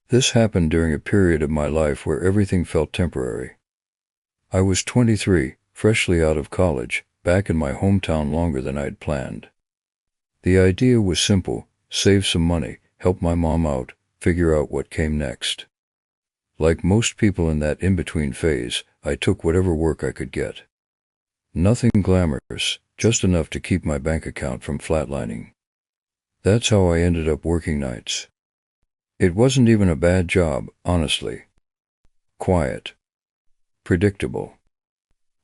This happened during a period of my life where everything felt temporary. I was 23, freshly out of college, back in my hometown longer than I'd planned. The idea was simple: save some money, help my mom out, figure out what came next. Like most people in that in-between phase, I took whatever work I could get. Nothing glamorous, just enough to keep my bank account from flatlining. That's how I ended up working nights. It wasn't even a bad job, honestly. Quiet. Predictable.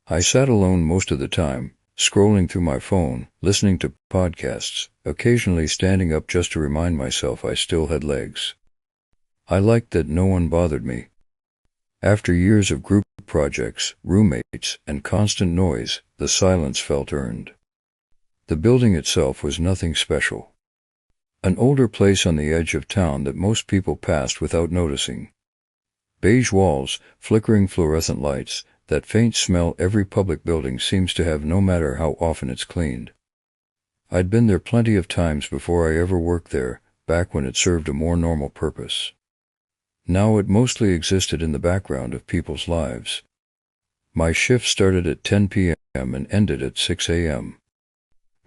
I sat alone most of the time, scrolling through my phone, listening to podcasts, occasionally standing up just to remind myself I still had legs. I liked that no one bothered me. After years of group projects, roommates, and constant noise, the silence felt earned. The building itself was nothing special. An older place on the edge of town that most people passed without noticing. Beige walls, flickering fluorescent lights, that faint smell every public building seems to have no matter how often it's cleaned. I'd been there plenty of times before I ever worked there, back when it served a more normal purpose. Now it mostly existed in the background of people's lives. My shift started at 10 p.m. and ended at 6 a.m.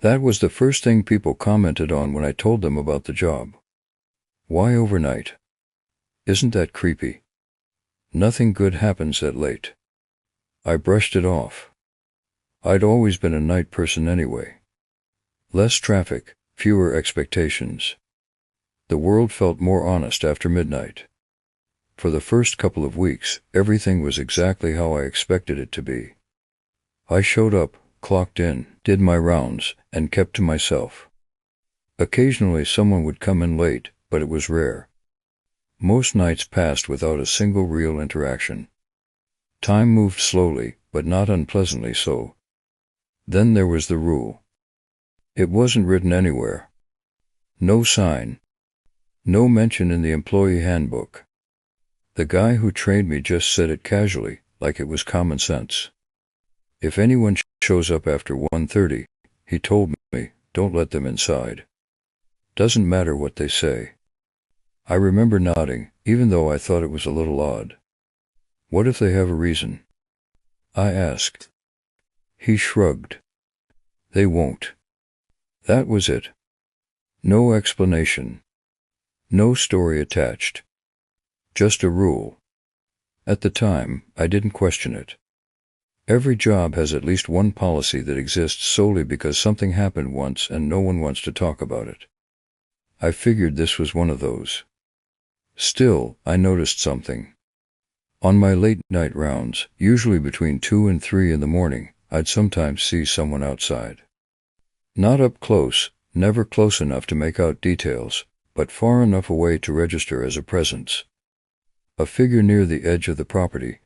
That was the first thing people commented on when I told them about the job. Why overnight? Isn't that creepy? Nothing good happens that late. I brushed it off. I'd always been a night person anyway. Less traffic, fewer expectations. The world felt more honest after midnight. For the first couple of weeks, everything was exactly how I expected it to be. I showed up, clocked in, did my rounds, and kept to myself. Occasionally someone would come in late, but it was rare. Most nights passed without a single real interaction. Time moved slowly, but not unpleasantly so. Then there was the rule. It wasn't written anywhere. No sign. No mention in the employee handbook. The guy who trained me just said it casually, like it was common sense. If anyone shows up after 1:30, he told me, don't let them inside. Doesn't matter what they say. I remember nodding, even though I thought it was a little odd. What if they have a reason? I asked. He shrugged. They won't. That was it. No explanation. No story attached. Just a rule. At the time, I didn't question it. Every job has at least one policy that exists solely because something happened once and no one wants to talk about it. I figured this was one of those. Still, I noticed something. On my late-night rounds, usually between 2 and 3 in the morning, I'd sometimes see someone outside. Not up close, never close enough to make out details, but far enough away to register as a presence. A figure near the edge of the property.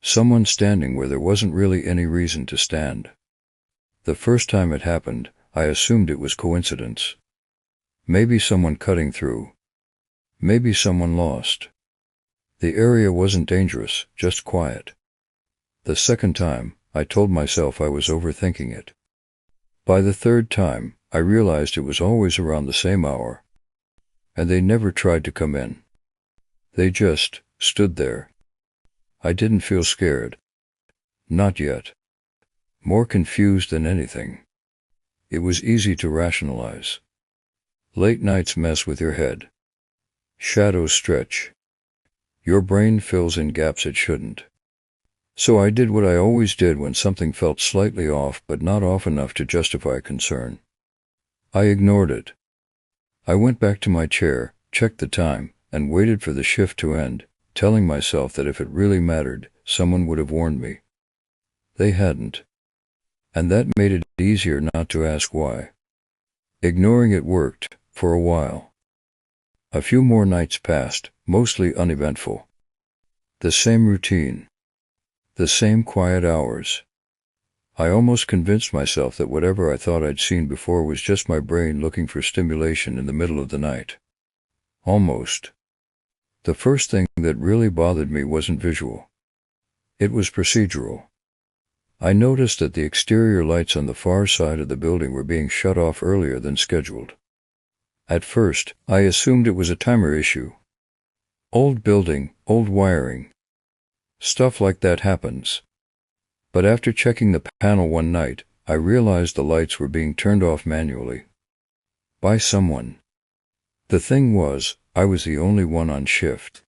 Someone standing where there wasn't really any reason to stand. The first time it happened, I assumed it was coincidence. Maybe someone cutting through. Maybe someone lost. The area wasn't dangerous, just quiet. The second time, I told myself I was overthinking it. By the third time, I realized it was always around the same hour. And they never tried to come in. They just stood there. I didn't feel scared. Not yet. More confused than anything. It was easy to rationalize. Late nights mess with your head. Shadows stretch. Your brain fills in gaps it shouldn't. So I did what I always did when something felt slightly off but not off enough to justify concern. I ignored it. I went back to my chair, checked the time, and waited for the shift to end, telling myself that if it really mattered, someone would have warned me. They hadn't. And that made it easier not to ask why. Ignoring it worked, for a while. A few more nights passed, mostly uneventful. The same routine. The same quiet hours. I almost convinced myself that whatever I thought I'd seen before was just my brain looking for stimulation in the middle of the night. Almost. The first thing that really bothered me wasn't visual. It was procedural. I noticed that the exterior lights on the far side of the building were being shut off earlier than scheduled. At first, I assumed it was a timer issue. Old building, old wiring. Stuff like that happens. But after checking the panel one night, I realized the lights were being turned off manually. By someone. The thing was, I was the only one on shift.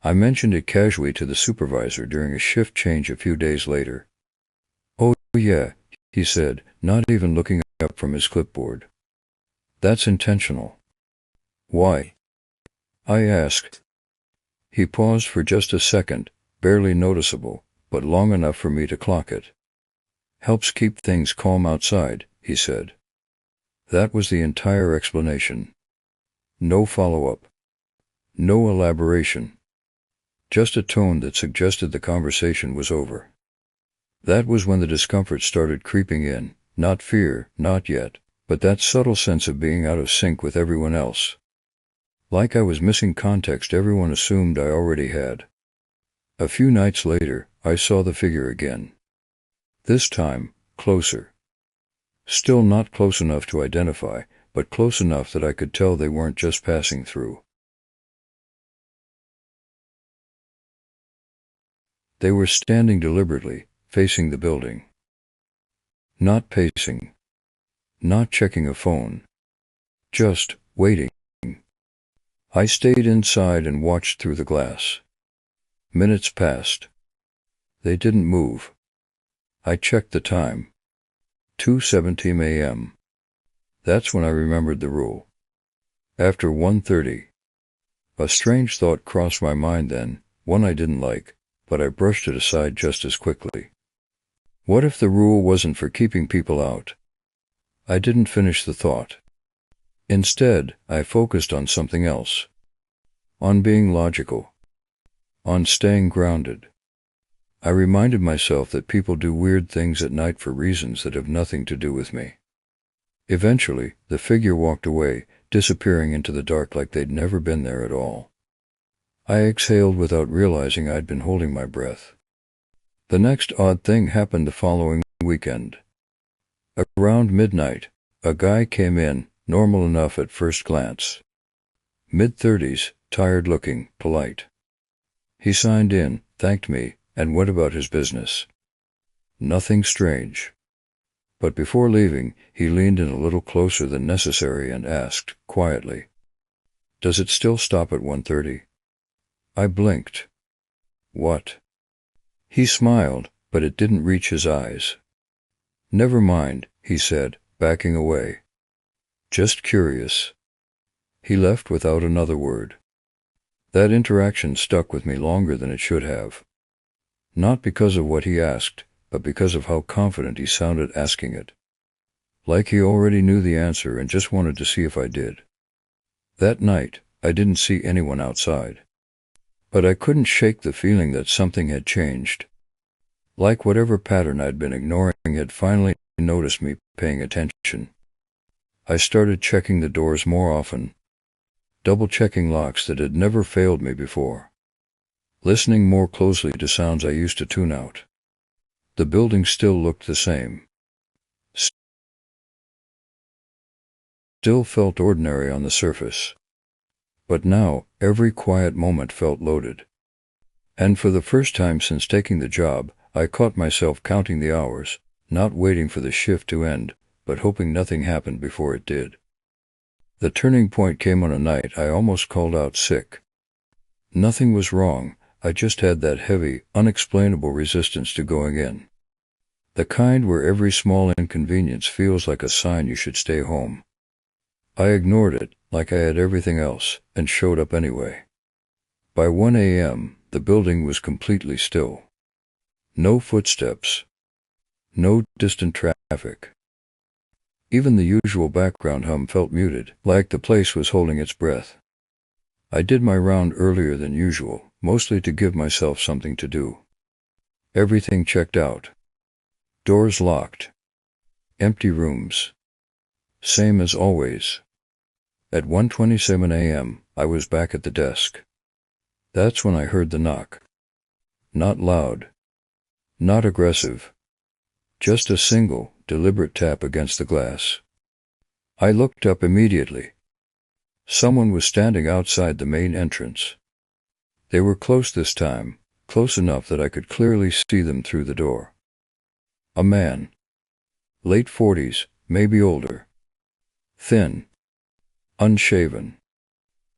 I mentioned it casually to the supervisor during a shift change a few days later. "Oh yeah," he said, not even looking up from his clipboard. "That's intentional." "Why?" I asked. He paused for just a second, barely noticeable, but long enough for me to clock it. "Helps keep things calm outside," he said. That was the entire explanation. No follow-up. No elaboration. Just a tone that suggested the conversation was over. That was when the discomfort started creeping in, not fear, not yet, but that subtle sense of being out of sync with everyone else. Like I was missing context everyone assumed I already had. A few nights later, I saw the figure again. This time, closer. Still not close enough to identify, but close enough that I could tell they weren't just passing through. They were standing deliberately, facing the building. Not pacing. Not checking a phone. Just waiting. I stayed inside and watched through the glass. Minutes passed. They didn't move. I checked the time. 2:17 a.m. That's when I remembered the rule. After 1:30. A strange thought crossed my mind then, one I didn't like, but I brushed it aside just as quickly. What if the rule wasn't for keeping people out? I didn't finish the thought. Instead, I focused on something else. On being logical. On staying grounded. I reminded myself that people do weird things at night for reasons that have nothing to do with me. Eventually, the figure walked away, disappearing into the dark like they'd never been there at all. I exhaled without realizing I'd been holding my breath. The next odd thing happened the following weekend. Around midnight, a guy came in, normal enough at first glance. Mid-30s, tired-looking, polite. He signed in, thanked me, and went about his business. Nothing strange. But before leaving, he leaned in a little closer than necessary and asked, quietly, "Does it still stop at 1:30? I blinked. "What?" He smiled, but it didn't reach his eyes. "Never mind," he said, backing away. "Just curious." He left without another word. That interaction stuck with me longer than it should have. Not because of what he asked, but because of how confident he sounded asking it. Like he already knew the answer and just wanted to see if I did. That night, I didn't see anyone outside. But I couldn't shake the feeling that something had changed. Like whatever pattern I'd been ignoring had finally noticed me paying attention. I started checking the doors more often. Double-checking locks that had never failed me before. Listening more closely to sounds I used to tune out. The building still looked the same. Still felt ordinary on the surface. But now, every quiet moment felt loaded. And for the first time since taking the job, I caught myself counting the hours, not waiting for the shift to end, but hoping nothing happened before it did. The turning point came on a night I almost called out sick. Nothing was wrong, I just had that heavy, unexplainable resistance to going in. The kind where every small inconvenience feels like a sign you should stay home. I ignored it, like I had everything else, and showed up anyway. By 1 a.m., the building was completely still. No footsteps. No distant traffic. Even the usual background hum felt muted, like the place was holding its breath. I did my round earlier than usual, mostly to give myself something to do. Everything checked out. Doors locked. Empty rooms. Same as always. At 1:27 a.m., I was back at the desk. That's when I heard the knock. Not loud. Not aggressive. Just a single, deliberate tap against the glass. I looked up immediately. Someone was standing outside the main entrance. They were close this time, close enough that I could clearly see them through the door. A man. Late 40s, maybe older. Thin. Unshaven.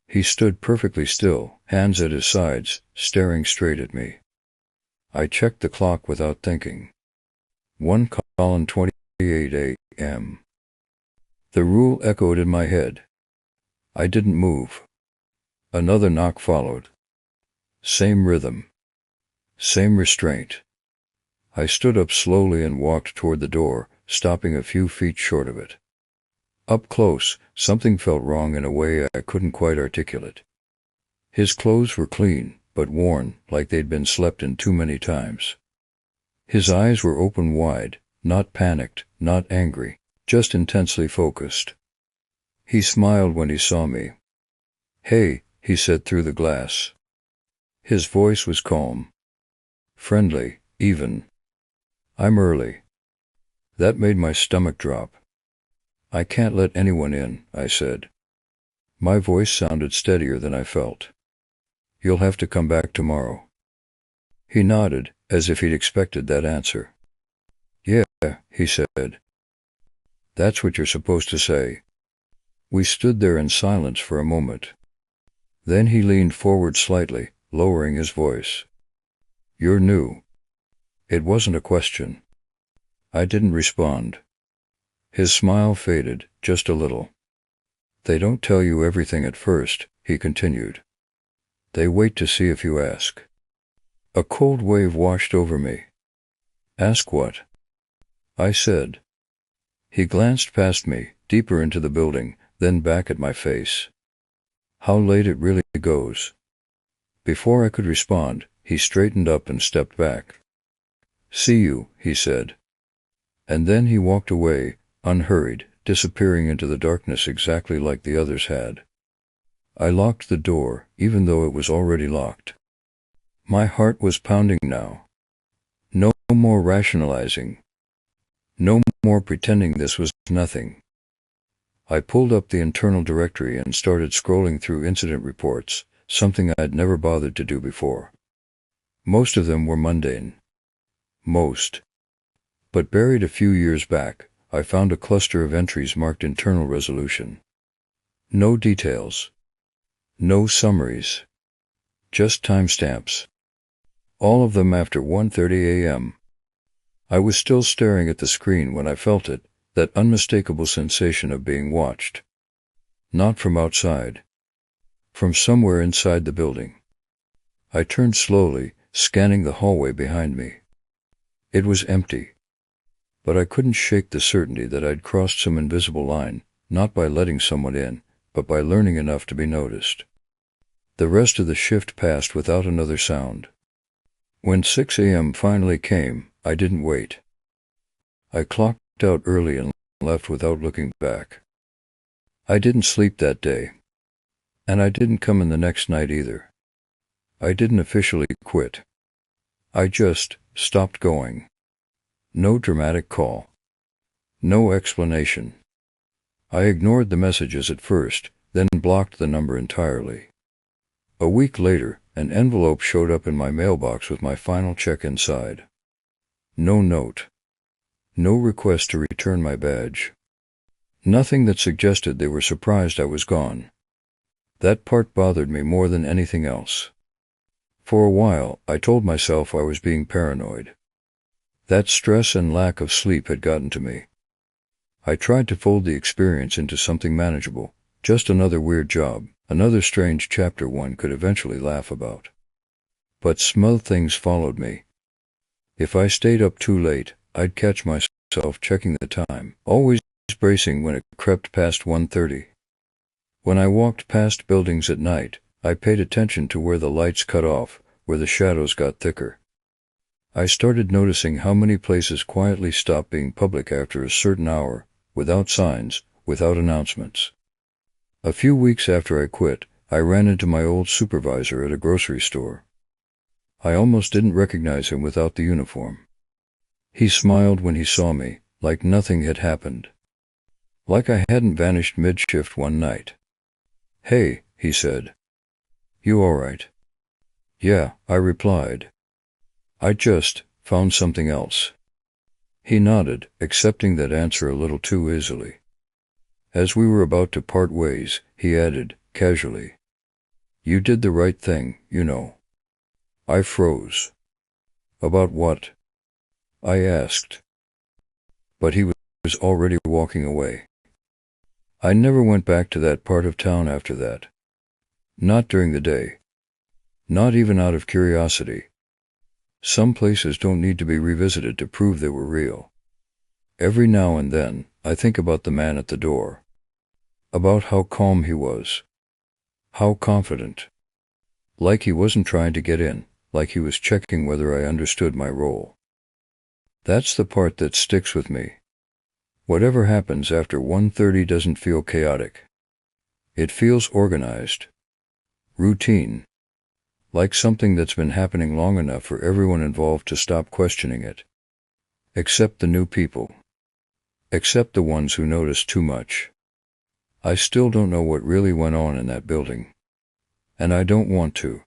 He stood perfectly still, hands at his sides, staring straight at me. I checked the clock without thinking. 1:28 a.m. The rule echoed in my head. I didn't move. Another knock followed. Same rhythm. Same restraint. I stood up slowly and walked toward the door, stopping a few feet short of it. Up close, something felt wrong in a way I couldn't quite articulate. His clothes were clean, but worn, like they'd been slept in too many times. His eyes were open wide, not panicked, not angry, just intensely focused. He smiled when he saw me. "Hey," he said through the glass. His voice was calm. Friendly, even. "I'm early." That made my stomach drop. "I can't let anyone in," I said. My voice sounded steadier than I felt. "You'll have to come back tomorrow." He nodded, as if he'd expected that answer. "Yeah," he said. "That's what you're supposed to say." We stood there in silence for a moment. Then he leaned forward slightly, lowering his voice. "You're new." It wasn't a question. I didn't respond. His smile faded, just a little. "They don't tell you everything at first," he continued. "They wait to see if you ask." A cold wave washed over me. "Ask what?" I said. He glanced past me, deeper into the building, then back at my face. "How late it really goes." Before I could respond, he straightened up and stepped back. "See you," he said. And then he walked away, unhurried, disappearing into the darkness exactly like the others had. I locked the door, even though it was already locked. My heart was pounding now. No more rationalizing. No more pretending this was nothing. I pulled up the internal directory and started scrolling through incident reports, something I'd never bothered to do before. Most of them were mundane. Most. But buried a few years back, I found a cluster of entries marked internal resolution. No details. No summaries. Just timestamps. All of them after 1:30 a.m. I was still staring at the screen when I felt it, that unmistakable sensation of being watched. Not from outside. From somewhere inside the building. I turned slowly, scanning the hallway behind me. It was empty. But I couldn't shake the certainty that I'd crossed some invisible line, not by letting someone in, but by learning enough to be noticed. The rest of the shift passed without another sound. When 6 a.m. finally came, I didn't wait. I clocked out early and left without looking back. I didn't sleep that day. And I didn't come in the next night either. I didn't officially quit. I just stopped going. No dramatic call. No explanation. I ignored the messages at first, then blocked the number entirely. A week later, an envelope showed up in my mailbox with my final check inside. No note. No request to return my badge. Nothing that suggested they were surprised I was gone. That part bothered me more than anything else. For a while, I told myself I was being paranoid. That stress and lack of sleep had gotten to me. I tried to fold the experience into something manageable, just another weird job, another strange chapter one could eventually laugh about. But small things followed me. If I stayed up too late, I'd catch myself checking the time, always bracing when it crept past 1:30. When I walked past buildings at night, I paid attention to where the lights cut off, where the shadows got thicker. I started noticing how many places quietly stopped being public after a certain hour, without signs, without announcements. A few weeks after I quit, I ran into my old supervisor at a grocery store. I almost didn't recognize him without the uniform. He smiled when he saw me, like nothing had happened. Like I hadn't vanished mid-shift one night. "Hey," he said. "You all right?" Yeah, I replied. I just found something else. He nodded, accepting that answer a little too easily. As we were about to part ways, he added, casually, "You did the right thing, you know." I froze. About what? I asked. But he was already walking away. I never went back to that part of town after that. Not during the day. Not even out of curiosity. Some places don't need to be revisited to prove they were real. Every now and then, I think about the man at the door. About how calm he was. How confident. Like he wasn't trying to get in, like he was checking whether I understood my role. That's the part that sticks with me. Whatever happens after 1:30 doesn't feel chaotic. It feels organized. Routine. Like something that's been happening long enough for everyone involved to stop questioning it. Except the new people. Except the ones who noticed too much. I still don't know what really went on in that building. And I don't want to.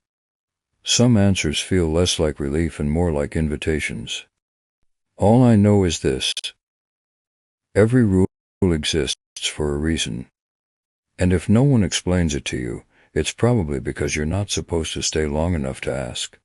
Some answers feel less like relief and more like invitations. All I know is this. Every rule exists for a reason. And if no one explains it to you, it's probably because you're not supposed to stay long enough to ask.